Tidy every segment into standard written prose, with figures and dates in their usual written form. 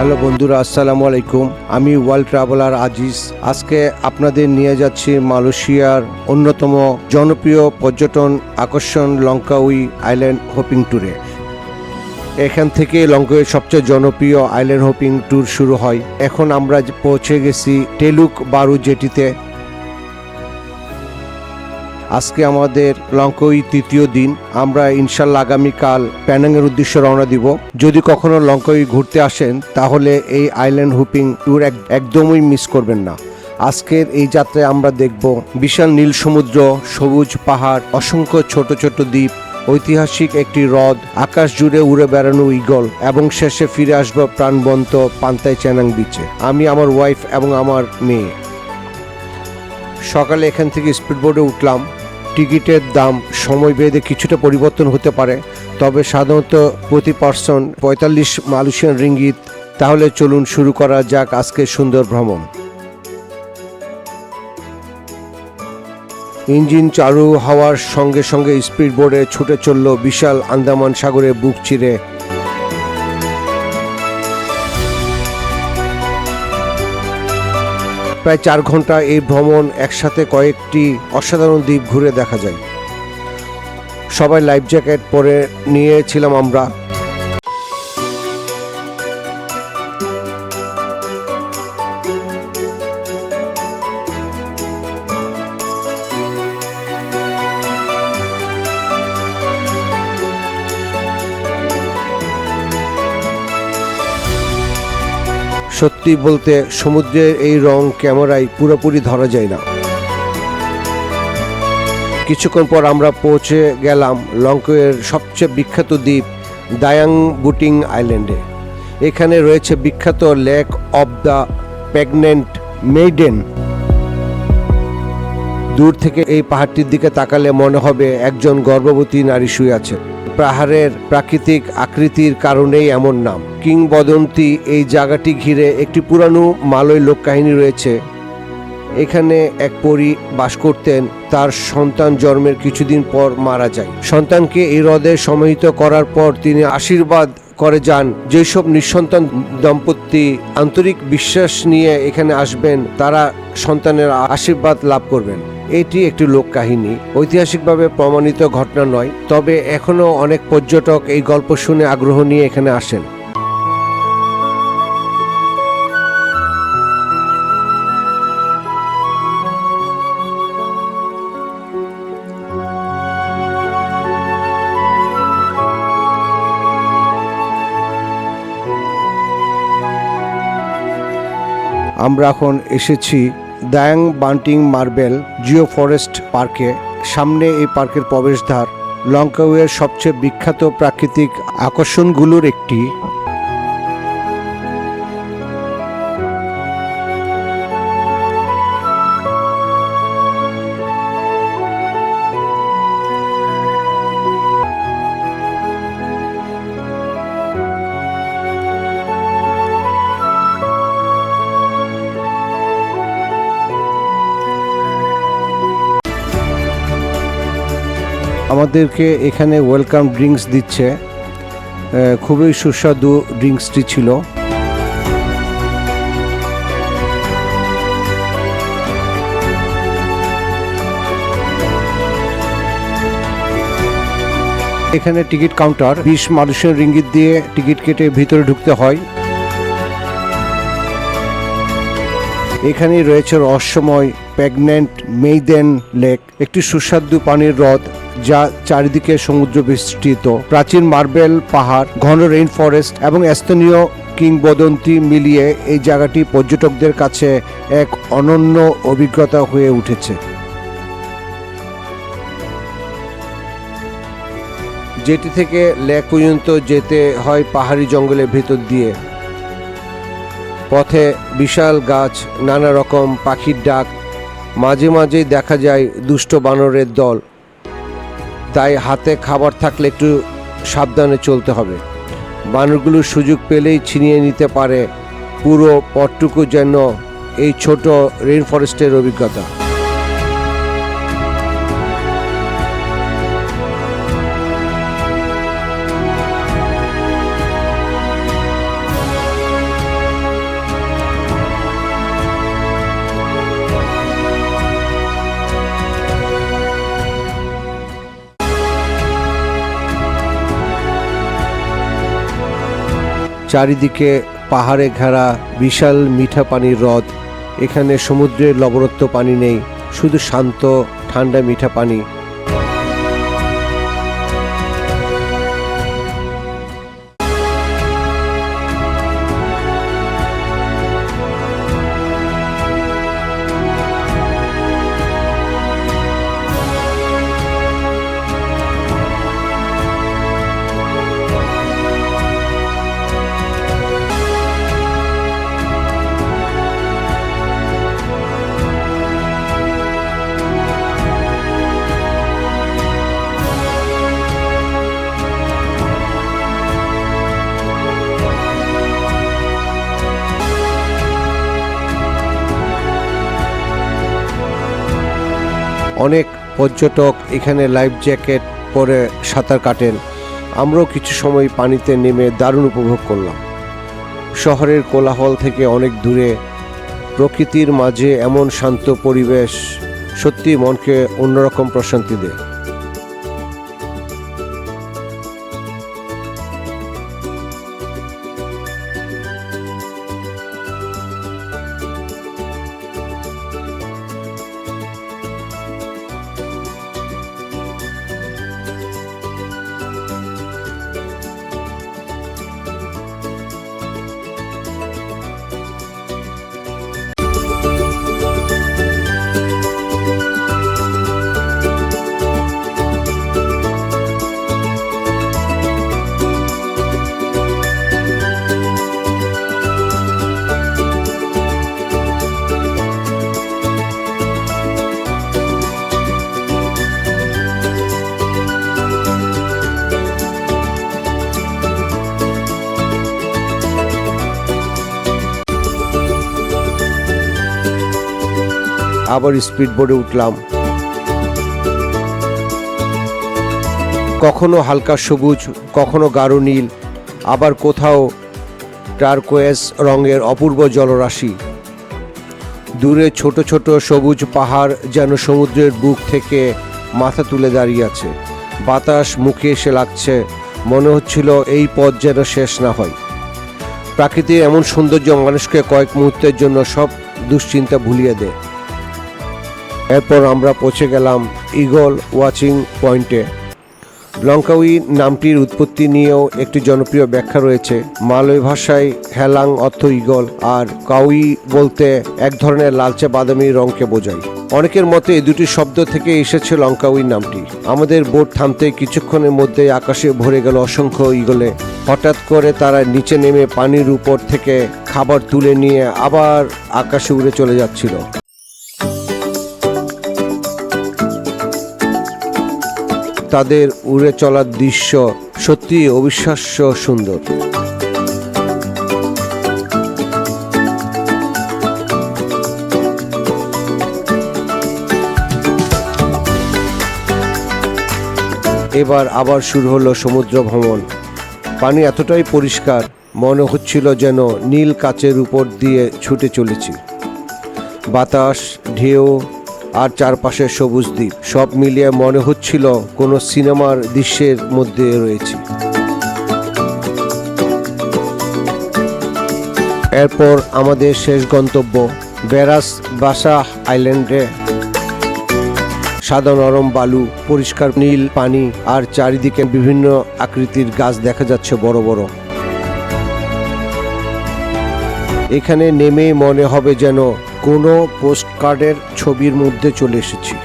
Hello বন্ধুরা, আসসালামু আলাইকুম। আমি ওয়ার্ল্ড ট্রাভেলার আজিজ। আজকে আপনাদের নিয়ে যাচ্ছি মালয়েশিয়ার অন্যতম জনপ্রিয় পর্যটন আকর্ষণ লঙ্কাউই আইল্যান্ড হপিং ট্যুরে। এখান থেকে লঙ্কাউইয়ের সবচেয়ে জনপ্রিয় আইল্যান্ড হপিং ট্যুর শুরু হয়। এখন আমরা পৌঁছে গেছি টেলুক বারু জেটিতে। আজকে আমাদের লঙ্কাউই তৃতীয় দিন। আমরা ইনশাল্লাহ আগামীকাল প্যানাংয়ের উদ্দেশ্যে রওনা দিব। যদি কখনো লঙ্কাউই ঘুরতে আসেন তাহলে এই আইল্যান্ড হুপিং ট্যুর একদমই মিস করবেন না। আজকের এই যাত্রায় আমরা দেখব বিশাল নীল সমুদ্র, সবুজ পাহাড়, অসংখ্য ছোট ছোট দ্বীপ, ঐতিহাসিক একটি হ্রদ, আকাশ জুড়ে উড়ে বেড়ানো ঈগল এবং শেষে ফিরে আসব প্রাণবন্ত পান্তাই চ্যানাং বিচে। আমি, আমার ওয়াইফ এবং আমার মেয়ে। সকালে এখান থেকে স্পিডবোটে উঠলাম। টিকিটের দাম সময় ভেদে কিছুটা পরিবর্তন হতে পারে, তবে সাধারণত প্রতি পার্সন 45 মালয়েশিয়ান রিঙ্গিত। তাহলে চলুন শুরু করা যাক আজকের সুন্দর ভ্রমণ। ইঞ্জিন চালু হওয়ার সঙ্গে সঙ্গে স্পিডবোটে ছুটে চলল বিশাল আন্দামান সাগরে বুক চিরে। প্রায় 4 ঘন্টা এই ভ্রমণ। একসাথে কয়েকটি অসাধারণ দ্বীপ ঘুরে দেখা যায়। সবাই লাইফ জ্যাকেট পরে নিয়েছিলাম আমরা। সত্যি বলতে সমুদ্রের এই রং ক্যামেরায় পুরোপুরি ধরা যায় না। কিছুক্ষণ পর আমরা পৌঁছে গেলাম লঙ্কাউইয়ের সবচেয়ে বিখ্যাত দ্বীপ দায়াং বুটিং আইল্যান্ডে। এখানে রয়েছে বিখ্যাত lake of the pregnant maiden. দূর থেকে এই পাহাড়টির দিকে তাকালে মনে হবে একজন গর্ভবতী নারী শুয়ে আছে। পাহাড়ের প্রাকৃতিক আকৃতির কারণেই এমন নাম। কিংবদন্তি এই জায়গাটি ঘিরে একটি পুরানো মালয় লোককাহিনী রয়েছে। এখানে এক পরী বাস করতেন। তার সন্তান জন্মের কিছুদিন পর মারা যায়। সন্তানকে এই হ্রদে সমাহিত করার পর তিনি আশীর্বাদ করে যান যেসব নিঃসন্তান দম্পতি আন্তরিক বিশ্বাস নিয়ে এখানে আসবেন তারা সন্তানের আশীর্বাদ লাভ করবেন। এটি একটি লোক কাহিনী, ঐতিহাসিকভাবে প্রমাণিত ঘটনা নয়, তবে এখনো অনেক পর্যটক এই গল্প শুনে আগ্রহ নিয়ে এখানে আসেন। আমরা এখন এসেছি দায়াং বান্টিং মার্বেল জিও ফরেস্ট পার্কে। সামনে এই পার্কের প্রবেশদ্বার। লঙ্কাউইয়ের সবচেয়ে বিখ্যাত প্রাকৃতিক আকর্ষণগুলোর একটি। আমাদেরকে এখানে ওয়েলকাম ড্রিঙ্কস দিচ্ছে। খুবই সুস্বাদু ড্রিঙ্কসটি ছিল। এখানে টিকিট কাউন্টার। 20 মালয়েশিয়ান রিঙ্গিত দিয়ে টিকিট কেটে ভিতরে ঢুকতে হয়। এখানেই রয়েছে রহস্যময় প্রেগন্যান্ট মেইডেন লেক, একটি সুস্বাদু পানির হ্রদ যা চারিদিকে সমুদ্র বিস্তৃত। প্রাচীন মার্বেল পাহাড়, ঘন রেইন ফরেস্ট এবং স্থানীয় কিংবদন্তি মিলিয়ে এই জায়গাটি পর্যটকদের কাছে এক অনন্য অভিজ্ঞতা হয়ে উঠেছে। যেটি থেকে লেক পর্যন্ত যেতে হয় পাহাড়ি জঙ্গলের ভেতর দিয়ে। পথে বিশাল গাছ, নানা রকম পাখির ডাক, মাঝে মাঝেই দেখা যায় দুষ্ট বানরের দল। তাই হাতে খাবার থাকলে একটু সাবধানে চলতে হবে। বানরগুলোর সুযোগ পেলেই ছিনিয়ে নিতে পারে পুরো পথটুকু। যেন এই ছোট রেইন ফরেস্টের অভিজ্ঞতা। চারিদিকে পাহাড়ে ঘেরা বিশাল মিঠা পানির হ্রদ। এখানে সমুদ্রের লবণাক্ত পানি নেই, শুধু শান্ত ঠান্ডা মিঠা পানি। অনেক পর্যটক এখানে লাইফ জ্যাকেট পরে সাঁতার কাটেন। আমরাও কিছু সময় পানিতে নেমে দারুণ উপভোগ করলাম। শহরের কোলাহল থেকে অনেক দূরে প্রকৃতির মাঝে এমন শান্ত পরিবেশ সত্যি মনকে অন্যরকম প্রশান্তি দেয়। আবার স্পিড বোর্ডে উঠলাম। কখনো হালকা সবুজ, কখনো গাঢ় নীল, আবার কোথাও টারকোয়েজ রঙের অপূর্ব জলরাশি। দূরে ছোট ছোট সবুজ পাহাড় যেন সমুদ্রের বুক থেকে মাথা তুলে দাঁড়িয়ে আছে। বাতাস মুখে এসে লাগছে, মনে হচ্ছিল এই পথ যেন শেষ না হয়। প্রাকৃতিক এমন সৌন্দর্য মানুষকে কয়েক মুহূর্তের জন্য সব দুশ্চিন্তা ভুলিয়ে দেয়। এরপর আমরা পৌঁছে গেলাম ঈগল ওয়াচিং পয়েন্টে। লঙ্কাউই নামটির উৎপত্তি নিয়েও একটি জনপ্রিয় ব্যাখ্যা রয়েছে। মালয় ভাষায় হেলাং অর্থ ঈগল, আর কাউই বলতে এক ধরনের লালচে বাদামি রঙকে বোঝায়। অনেকের মতে এই দুটি শব্দ থেকে এসেছে লঙ্কাউই নামটি। আমাদের বোট থামতে কিছুক্ষণের মধ্যে আকাশে ভরে গেল অসংখ্য ঈগলে। হঠাৎ করে তারা নিচে নেমে পানির উপর থেকে খাবার তুলে নিয়ে আবার আকাশে উড়ে চলে যাচ্ছিল। তাদের উড়ে চলার দৃশ্য সত্যি অবিশ্বাস্য সুন্দর। এবার আবার শুরু হলো সমুদ্র ভ্রমণ। পানি এতটাই পরিষ্কার, মনে হচ্ছিল যেন নীল কাচের উপর দিয়ে ছুটে চলেছি। বাতাস, ঢেউ আর চারপাশের সবুজ দ্বীপ সব মিলিয়ে মনে হচ্ছিল কোনো সিনেমার দৃশ্যের মধ্যে রয়েছি। এরপর আমাদের শেষ গন্তব্য বেরাস বাসাহ আইল্যান্ডে। সাদা নরম বালু, পরিষ্কার নীল পানি আর চারিদিকে বিভিন্ন আকৃতির গাছ দেখা যাচ্ছে বড় বড়। এখানে নেমে মনে হবে যেন কোনো পোস্টকার্ডের ছবির মধ্যে চলে এসেছি।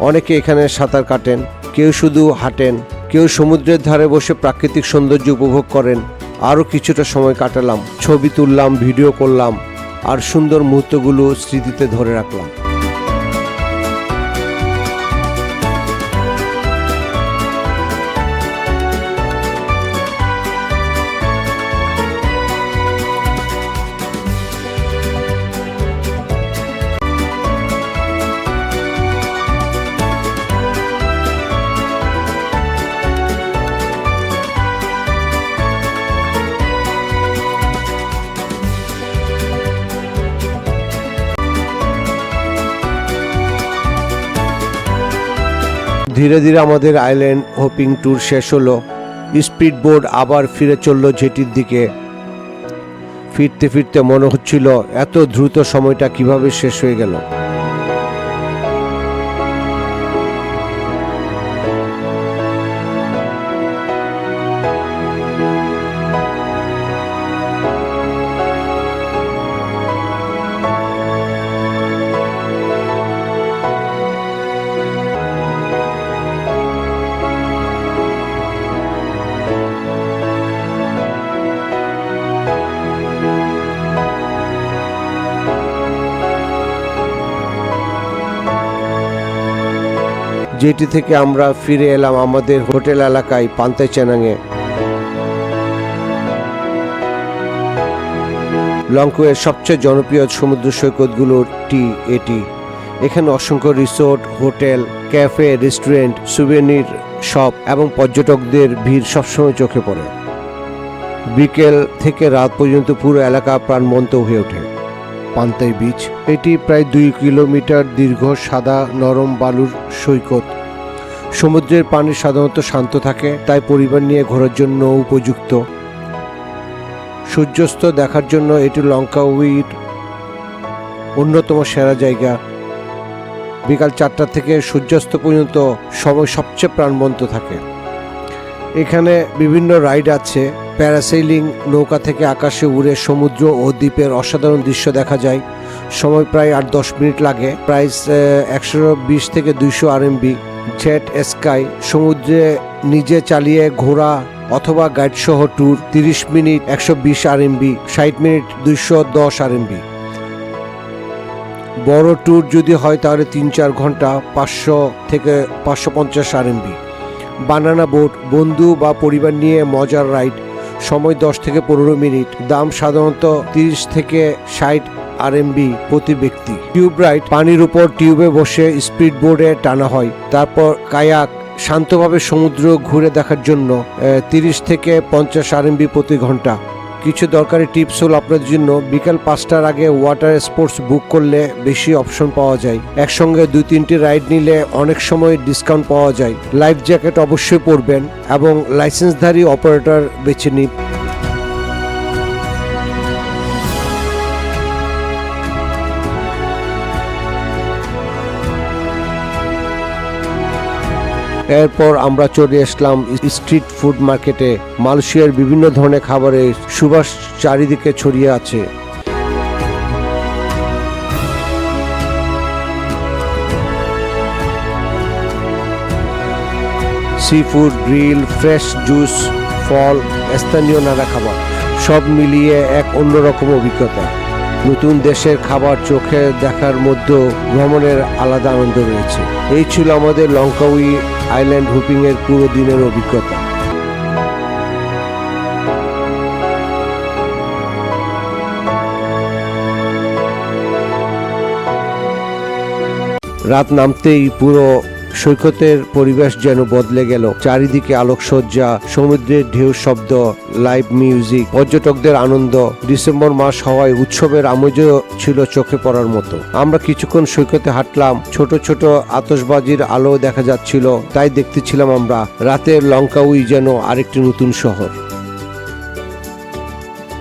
অনেকে এখানে সাঁতার কাটেন, কেউ শুধু হাঁটেন, কেউ সমুদ্রের ধারে বসে প্রাকৃতিক সৌন্দর্য উপভোগ করেন। আরও কিছুটা সময় কাটালাম, ছবি তুললাম, ভিডিও করলাম, আর সুন্দর মুহূর্তগুলো স্মৃতিতে ধরে রাখলাম। ধীরে ধীরে আমাদের আইল্যান্ড হোপিং ট্যুর শেষ হলো। স্পিড বোট আবার ফিরে চলল জেটির দিকে। ফিরতে ফিরতে মনে হচ্ছিল এত দ্রুত সময়টা কিভাবে শেষ হয়ে গেল। যেটি থেকে আমরা ফিরে এলাম আমাদের হোটেল এলাকায় পান্তাই চেনাঙে। লংকোয়ের সবচেয়ে জনপ্রিয় সমুদ্র সৈকতগুলোটি এটি। এখানে অসংখ্য resort, hotel, cafe, restaurant, souvenir shop এবং পর্যটকদের ভিড় সবসময় চোখে পড়ে। বিকেল থেকে রাত পর্যন্ত পুরো এলাকা প্রাণবন্ত হয়ে ওঠে। পান্তাই বিচ এটি প্রায় 2 কিলোমিটার দীর্ঘ সাদা নরম বালুর সৈকত। সমুদ্রের পানি সাধারণত শান্ত থাকে, তাই পরিবার নিয়ে ঘোরার জন্য উপযুক্ত। সূর্যাস্ত দেখার জন্য এটি লংকাউইর অন্যতম সেরা জায়গা। বিকাল 4টা থেকে সূর্যাস্ত পর্যন্ত সময় সবচেয়ে প্রাণবন্ত থাকে। এখানে বিভিন্ন রাইড আছে। প্যারাসেইলিং, নৌকা থেকে আকাশে উড়ে সমুদ্র ও দ্বীপের অসাধারণ দৃশ্য দেখা যায়। সময় প্রায় 8-10 মিনিট লাগে। প্রাইস 120 থেকে 200 RMB। জেট স্কাই, সমুদ্রে নিজে চালিয়ে ঘোরা অথবা গাইড সহ tour, 30 minute 120 RMB, 60 minute 210 RMB। বড় ট্যুর যদি হয় তাহলে 3-4 ঘন্টা, 500 থেকে 550 RMB। বানানা বোট, বন্ধু বা পরিবার নিয়ে মজার রাইড, সময় 10 থেকে 15 মিনিট, দাম সাধারণত 30 থেকে 60 RMB প্রতি ব্যক্তি। টিউব রাইড, পানির উপর টিউবে বসে স্পিড বোর্ডে টানা হয়। তারপর কায়াক, শান্তভাবে সমুদ্র ঘুরে দেখার জন্য 30 থেকে 50 RMB প্রতি ঘন্টা। কিছু দরকারি টিপস হল আপনাদের জন্য, বিকাল 5টার আগে ওয়াটার স্পোর্টস বুক করলে বেশি অপশন পাওয়া যায়। একসঙ্গে 2-3টি রাইড নিলে অনেক সময় ডিসকাউন্ট পাওয়া যায়। লাইফ জ্যাকেট অবশ্যই পরবেন এবং লাইসেন্সধারী অপারেটর বেছে নিন। এরপর আমরা চলে আসলাম স্ট্রিট ফুড মার্কেটে। মালয়েশিয়ার বিভিন্ন ধরনের খাবারের সুবাস চারিদিকে ছড়িয়ে আছে। Seafood, grill, fresh juice, ফল, স্থানীয় নানা খাবার, সব মিলিয়ে এক অন্যরকম অভিজ্ঞতা। নতুন দেশের খাবার চোখে দেখার মধ্যে ভ্রমণের আলাদা আনন্দ রয়েছে। এই ছিল আমাদের লংকাউই আইল্যান্ড হোপিং এর পুরো দিনের অভিজ্ঞতা। রাত নামতেই পুরো সৈকতের পরিবেশ যেন বদলে গেল। চারিদিকে আলোকসজ্জা, সমুদ্রের ঢেউ শব্দ, লাইভ মিউজিক, পর্যটকদের আনন্দ। ডিসেম্বর মাস হওয়ায় উৎসবের আমেজও ছিল চোখে পড়ার মতো। আমরা কিছুক্ষণ সৈকতে হাঁটলাম। ছোট ছোট আতশবাজির আলো দেখা যাচ্ছিল, তাই দেখতেছিলাম আমরা রাতের লংকাউই যেন আরেকটি নতুন শহর।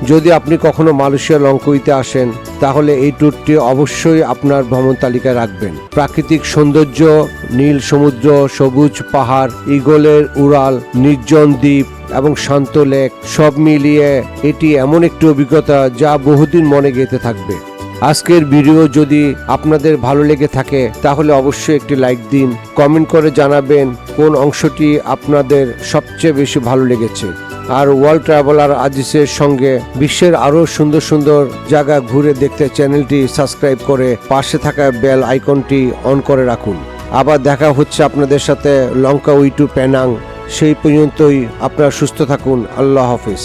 যদি আপনি কখনো মালয়েশিয়া লংকাউইতে আসেন তাহলে এই ট্যুরটি অবশ্যই আপনার ভ্রমণ তালিকায় রাখবেন। প্রাকৃতিক সৌন্দর্য, নীল সমুদ্র, সবুজ পাহাড়, ঈগলের উড়াল, নির্জন দ্বীপ এবং শান্ত লেক, সব মিলিয়ে এটি এমন একটি অভিজ্ঞতা যা বহুদিন মনে গেঁথে থাকবে। আজকের ভিডিও যদি আপনাদের ভালো লেগে থাকে তাহলে অবশ্যই একটি লাইক দিন। কমেন্ট করে জানাবেন কোন অংশটি আপনাদের সবচেয়ে বেশি ভালো লেগেছে। আর ওয়ার্ল্ড ট্রাভেলার আজিজের সঙ্গে বিশ্বের আরো সুন্দর সুন্দর জায়গা ঘুরে দেখতে চ্যানেলটি সাবস্ক্রাইব করে পাশে থাকা বেল আইকনটি অন করে রাখুন। আবার দেখা হচ্ছে আপনাদের সাথে লংকাউই টু পেনাং। সেই পর্যন্তই আপনারা সুস্থ থাকুন। আল্লাহ হাফেজ।